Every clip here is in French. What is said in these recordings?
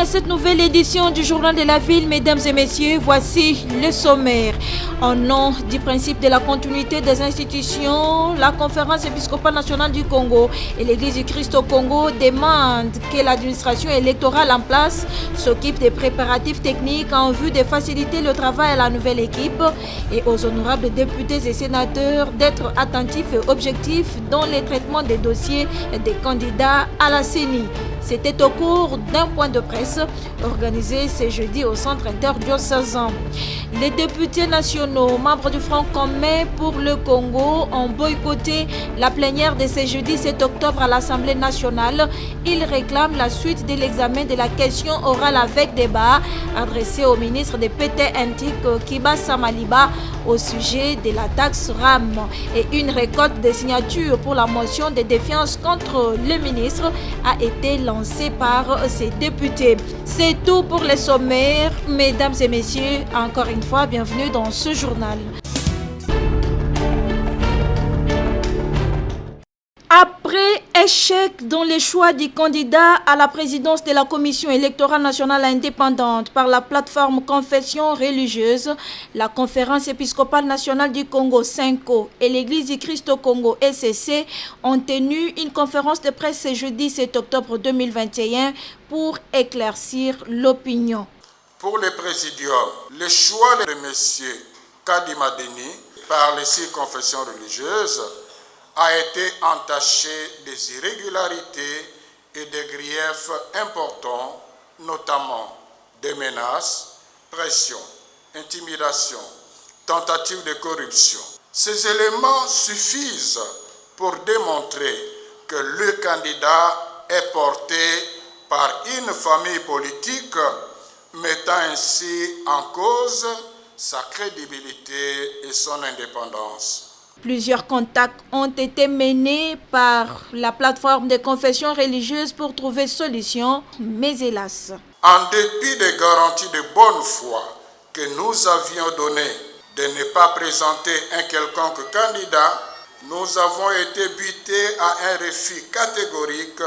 à cette nouvelle édition du Journal de la Ville. Mesdames et messieurs, voici le sommaire. Au nom du principe de la continuité des institutions, la Conférence épiscopale nationale du Congo et l'Église du Christ au Congo demandent que l'administration électorale en place s'occupe des préparatifs techniques en vue de faciliter le travail à la nouvelle équipe et aux honorables députés et sénateurs d'être attentifs et objectifs dans le traitement des dossiers des candidats à la CENI. C'était au cours d'un point de presse organisé ce jeudi au centre interdiocésain. Les députés nationaux, membres du Front commun pour le Congo, ont boycotté la plénière de ce jeudi 7 octobre à l'Assemblée nationale. Ils réclament la suite de l'examen de la question orale avec débat adressée au ministre des PT Antique Kiba Samaliba au sujet de la taxe RAM et une récolte de signatures pour la motion de défiance contre le ministre a été lancée par ces députés. C'est tout pour les sommaires. Mesdames et messieurs, encore une fois, bienvenue dans ce journal. Après échec dans le choix du candidat à la présidence de la Commission électorale nationale indépendante par la plateforme Confession religieuse, la Conférence épiscopale nationale du Congo, CENCO, et l'Église du Christ au Congo, ECC, ont tenu une conférence de presse ce jeudi 7 octobre 2021 pour éclaircir l'opinion. Pour le présidium, le choix de M. Kadima Deni par les 6 confessions religieuses a été entaché des irrégularités et des griefs importants, notamment des menaces, pression, intimidation, tentatives de corruption. Ces éléments suffisent pour démontrer que le candidat est porté par une famille politique, mettant ainsi en cause sa crédibilité et son indépendance. Plusieurs contacts ont été menés par la plateforme de confession religieuse pour trouver solution, mais hélas. En dépit des garanties de bonne foi que nous avions données de ne pas présenter un quelconque candidat, nous avons été butés à un refus catégorique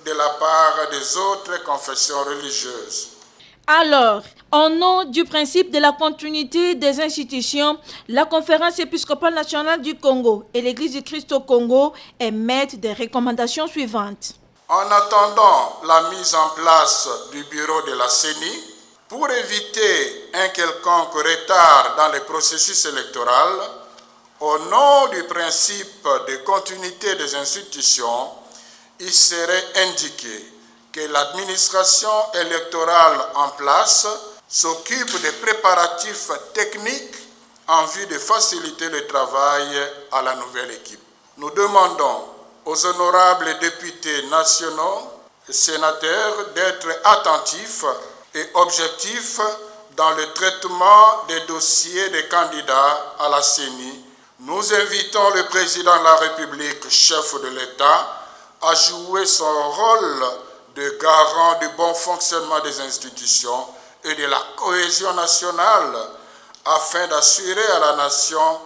de la part des autres confessions religieuses. Alors, au nom du principe de la continuité des institutions, la Conférence épiscopale nationale du Congo et l'Église du Christ au Congo émettent des recommandations suivantes. En attendant la mise en place du bureau de la CENI, pour éviter un quelconque retard dans le processus électoral, au nom du principe de continuité des institutions, il serait indiqué que l'administration électorale en place s'occupe des préparatifs techniques en vue de faciliter le travail à la nouvelle équipe. Nous demandons aux honorables députés nationaux et sénateurs d'être attentifs et objectifs dans le traitement des dossiers des candidats à la CENI. Nous invitons le président de la République, chef de l'État, à jouer son rôle de garant du bon fonctionnement des institutions et de la cohésion nationale afin d'assurer à la nation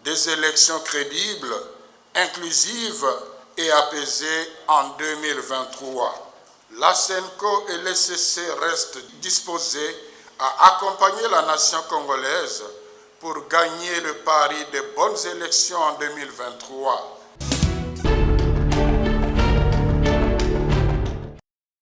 des élections crédibles, inclusives et apaisées en 2023. La CENCO et l'ECC restent disposés à accompagner la nation congolaise pour gagner le pari de bonnes élections en 2023.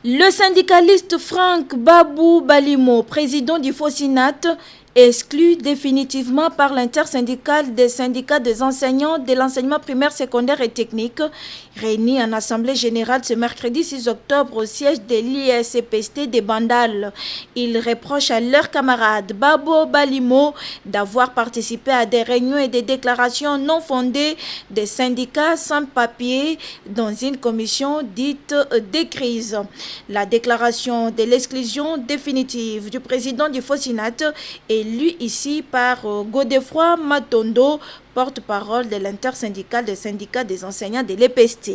Le syndicaliste Franck Babou Balimo, président du FOSINAT, exclu définitivement par l'intersyndicale des syndicats des enseignants de l'enseignement primaire, secondaire et technique, réunis en assemblée générale ce mercredi 6 octobre au siège de l'ISPST de Bandal. Ils reprochent à leurs camarades Babo Balimo d'avoir participé à des réunions et des déclarations non fondées des syndicats sans papier dans une commission dite de crise. La déclaration de l'exclusion définitive du président du FOSINAT est lue ici par Godefroy Matondo, porte-parole de l'intersyndicale des syndicats des enseignants de l'EPST.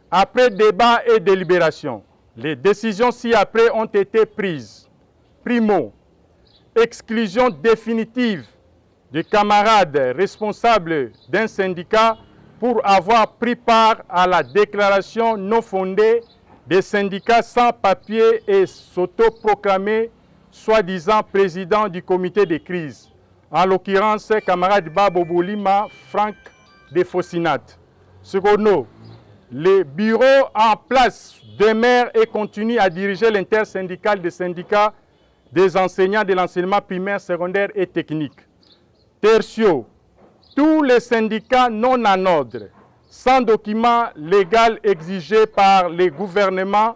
Après débat et délibération, les décisions ci-après ont été prises. Primo, exclusion définitive des camarades responsables d'un syndicat pour avoir pris part à la déclaration non fondée des syndicats sans papier et s'autoproclamer soi-disant président du comité de crise, en l'occurrence camarade Babo Boulima, Franck de Fossinat. Secondo, le bureau en place demeure et continue à diriger l'intersyndical des syndicats des enseignants de l'enseignement primaire, secondaire et technique. Tertio, tous les syndicats non en ordre, sans document légal exigé par les gouvernements,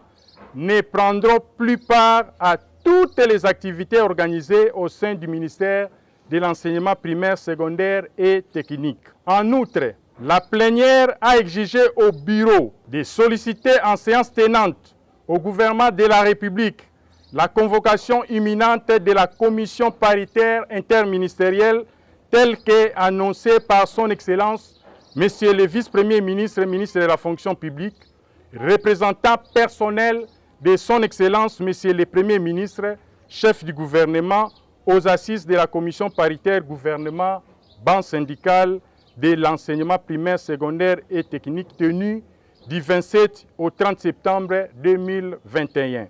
ne prendront plus part à toutes les activités organisées au sein du ministère de l'enseignement primaire, secondaire et technique. En outre, la plénière a exigé au bureau de solliciter en séance tenante au gouvernement de la République la convocation imminente de la commission paritaire interministérielle telle qu'annoncée par son Excellence, Monsieur le vice-premier ministre, ministre de la fonction publique, représentant personnel de son Excellence, Monsieur le Premier ministre, chef du gouvernement, aux assises de la commission paritaire gouvernement, banque syndicale de l'enseignement primaire, secondaire et technique tenue du 27 au 30 septembre 2021.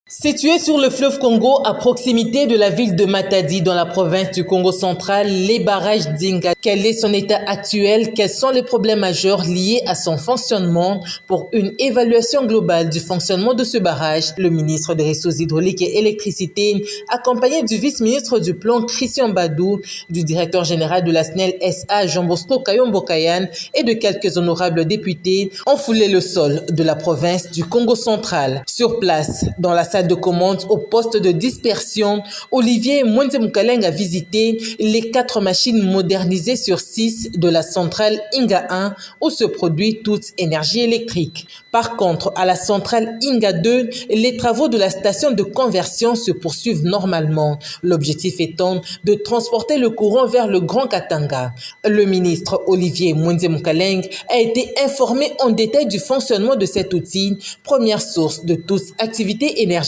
Situé sur le fleuve Congo, à proximité de la ville de Matadi, dans la province du Congo central, les barrages d'Inga. Quel est son état actuel? Quels sont les problèmes majeurs liés à son fonctionnement? Pour une évaluation globale du fonctionnement de ce barrage, le ministre des Ressources hydrauliques et électricité, accompagné du vice-ministre du plan Christian Badou, du directeur général de la SNEL SA Jean Bosco Kayombo-Kayan et de quelques honorables députés, ont foulé le sol de la province du Congo central. Sur place, dans la salle de commande au poste de dispersion, Olivier Mwenze-Moukaleng a visité les 4 machines modernisées sur 6 de la centrale Inga 1 où se produit toute énergie électrique. Par contre, à la centrale Inga 2, les travaux de la station de conversion se poursuivent normalement. L'objectif étant de transporter le courant vers le Grand Katanga. Le ministre Olivier Mwenze-Moukaleng a été informé en détail du fonctionnement de cet outil, première source de toute activité énergétique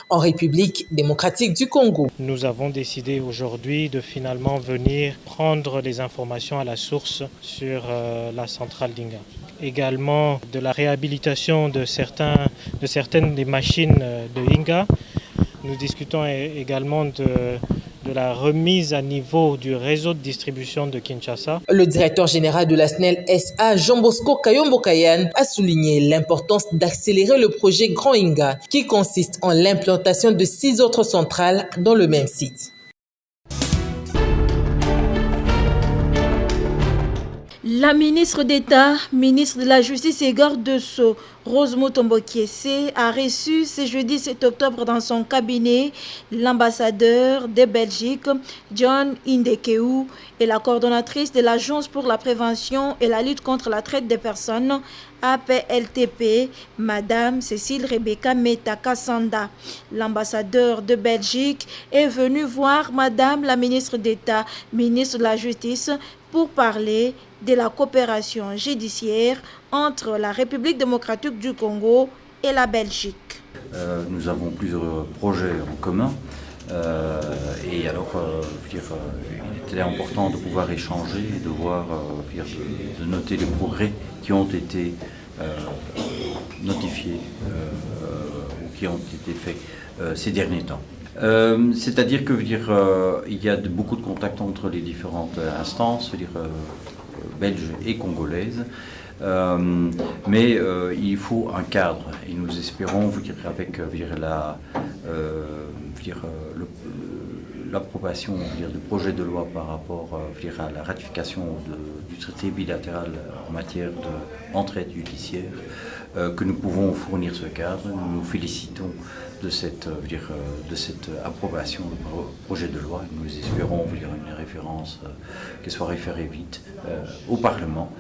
en République démocratique du Congo. Nous avons décidé aujourd'hui de finalement venir prendre les informations à la source sur la centrale d'Inga. Également de la réhabilitation de certaines des machines de Inga. Nous discutons également de la remise à niveau du réseau de distribution de Kinshasa. Le directeur général de la SNEL SA, Jean Bosco Kayombo-Kayan, a souligné l'importance d'accélérer le projet Grand Inga, qui consiste en l'implantation de 6 autres centrales dans le même site. La ministre d'État, ministre de la Justice et garde de Sceaux, Rose Mutombo Kiese, a reçu ce jeudi 7 octobre dans son cabinet l'ambassadeur de Belgique, John Indekeu, et la coordonnatrice de l'Agence pour la prévention et la lutte contre la traite des personnes, APLTP, Madame Cécile Rebecca Meta-Kassanda. L'ambassadeur de Belgique est venu voir Madame la ministre d'État, ministre de la Justice, pour parler de la coopération judiciaire entre la République démocratique du Congo et la Belgique. Nous avons plusieurs projets en commun et alors il était important de pouvoir échanger et de voir, de noter les progrès qui ont été notifiés ou qui ont été faits ces derniers temps. C'est-à-dire que il y a beaucoup de contacts entre les différentes instances, belges et congolaises, mais il faut un cadre et nous espérons avec l'approbation du projet de loi par rapport à la ratification du traité bilatéral en matière d'entraide judiciaire que nous pouvons fournir ce cadre. Nous nous félicitons de cette approbation du projet de loi. Nous espérons une référence qu'elle soit référée vite au Parlement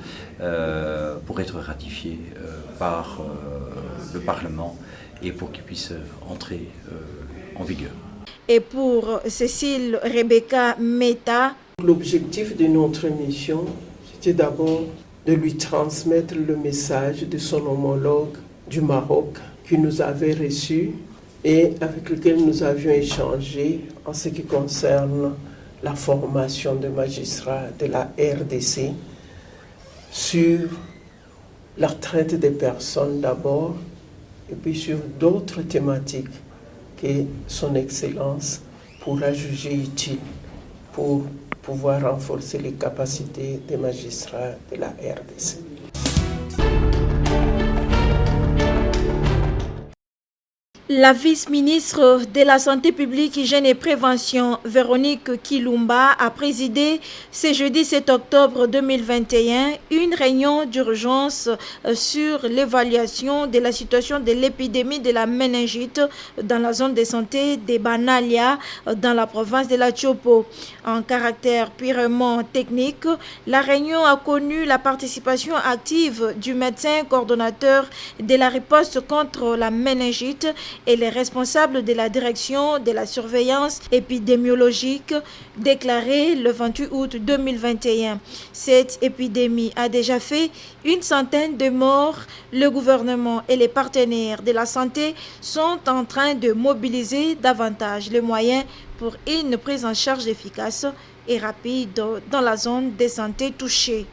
pour être ratifiée par le Parlement et pour qu'il puisse entrer en vigueur. Et pour Cécile Rebecca Meta, l'objectif de notre mission, c'était d'abord de lui transmettre le message de son homologue du Maroc qui nous avait reçus et avec lequel nous avions échangé en ce qui concerne la formation de magistrats de la RDC sur la traite des personnes d'abord, et puis sur d'autres thématiques que son Excellence pourra juger utile pour pouvoir renforcer les capacités des magistrats de la RDC. La vice-ministre de la Santé publique, Hygiène et Prévention, Véronique Kilumba, a présidé ce jeudi 7 octobre 2021 une réunion d'urgence sur l'évaluation de la situation de l'épidémie de la méningite dans la zone de santé des Banalia dans la province de la Tchopo. En caractère purement technique, la réunion a connu la participation active du médecin coordonnateur de la riposte contre la méningite et les responsables de la direction de la surveillance épidémiologique déclaré le 28 août 2021. Cette épidémie a déjà fait une centaine de morts. Le gouvernement et les partenaires de la santé sont en train de mobiliser davantage les moyens pour une prise en charge efficace et rapide dans la zone de santé touchée.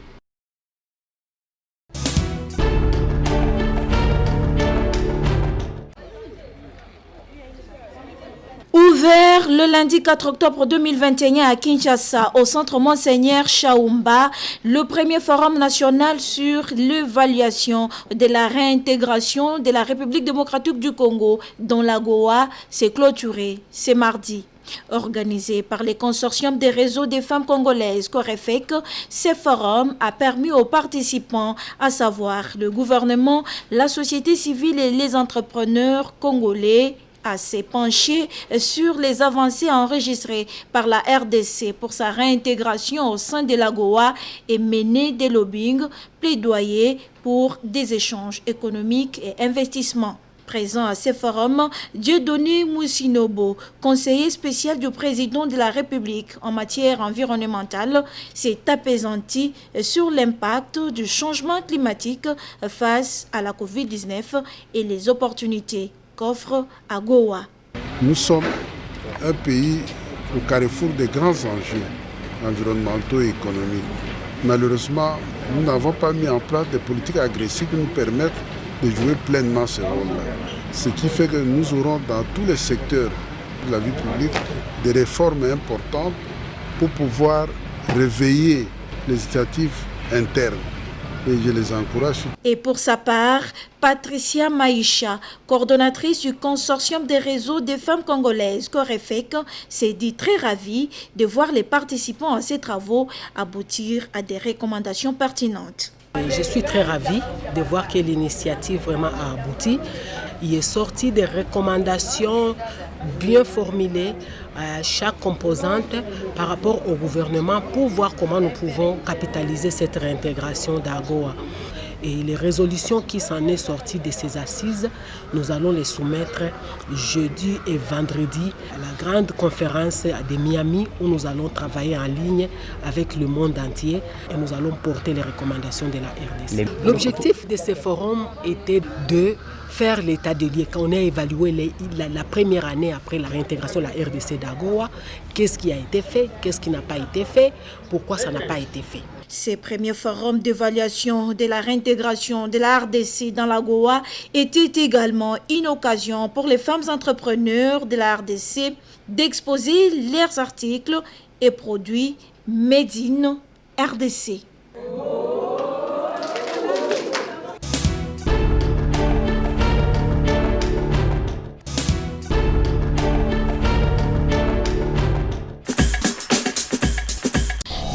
Ouvert le lundi 4 octobre 2021 à Kinshasa, au centre Monseigneur Chaoumba, le premier forum national sur l'évaluation de la réintégration de la République démocratique du Congo dans la Goa s'est clôturé ce mardi. Organisé par les consortiums des réseaux des femmes congolaises Corefec, ce forum a permis aux participants, à savoir le gouvernement, la société civile et les entrepreneurs congolais, à se pencher sur les avancées enregistrées par la RDC pour sa réintégration au sein de la Goa et mener des lobbying, plaidoyer pour des échanges économiques et investissements. Présent à ce forum, Dieudonné Moussinobo, conseiller spécial du président de la République en matière environnementale, s'est apaisanti sur l'impact du changement climatique face à la COVID-19 et les opportunités qu'offre à Goa. Nous sommes un pays au carrefour des grands enjeux environnementaux et économiques. Malheureusement, nous n'avons pas mis en place des politiques agressives qui nous permettent de jouer pleinement ce rôle-là. Ce qui fait que nous aurons dans tous les secteurs de la vie publique des réformes importantes pour pouvoir réveiller les initiatives internes. Et je les encourage. Et pour sa part, Patricia Maïcha, coordonnatrice du consortium des réseaux des femmes congolaises Corefec, s'est dit très ravie de voir les participants à ces travaux aboutir à des recommandations pertinentes. Je suis très ravie de voir que l'initiative vraiment a abouti. Il est sorti des recommandations bien formulées à chaque composante par rapport au gouvernement pour voir comment nous pouvons capitaliser cette réintégration d'Agoa. Et les résolutions qui s'en est sorties de ces assises, nous allons les soumettre jeudi et vendredi à la grande conférence de Miami où nous allons travailler en ligne avec le monde entier et nous allons porter les recommandations de la RDC. L'objectif de ce forum était de faire l'état des lieux. Quand on a évalué la première année après la réintégration de la RDC d'Agoa, qu'est-ce qui a été fait, qu'est-ce qui n'a pas été fait, pourquoi ça n'a pas été fait. Ces premiers forums d'évaluation de la réintégration de la RDC dans la Goa étaient également une occasion pour les femmes entrepreneurs de la RDC d'exposer leurs articles et produits Made in RDC.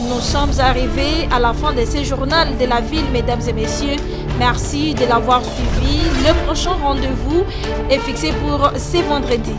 Nous sommes arrivés à la fin de ce journal de la ville, mesdames et messieurs. Merci de l'avoir suivi. Le prochain rendez-vous est fixé pour ce vendredi.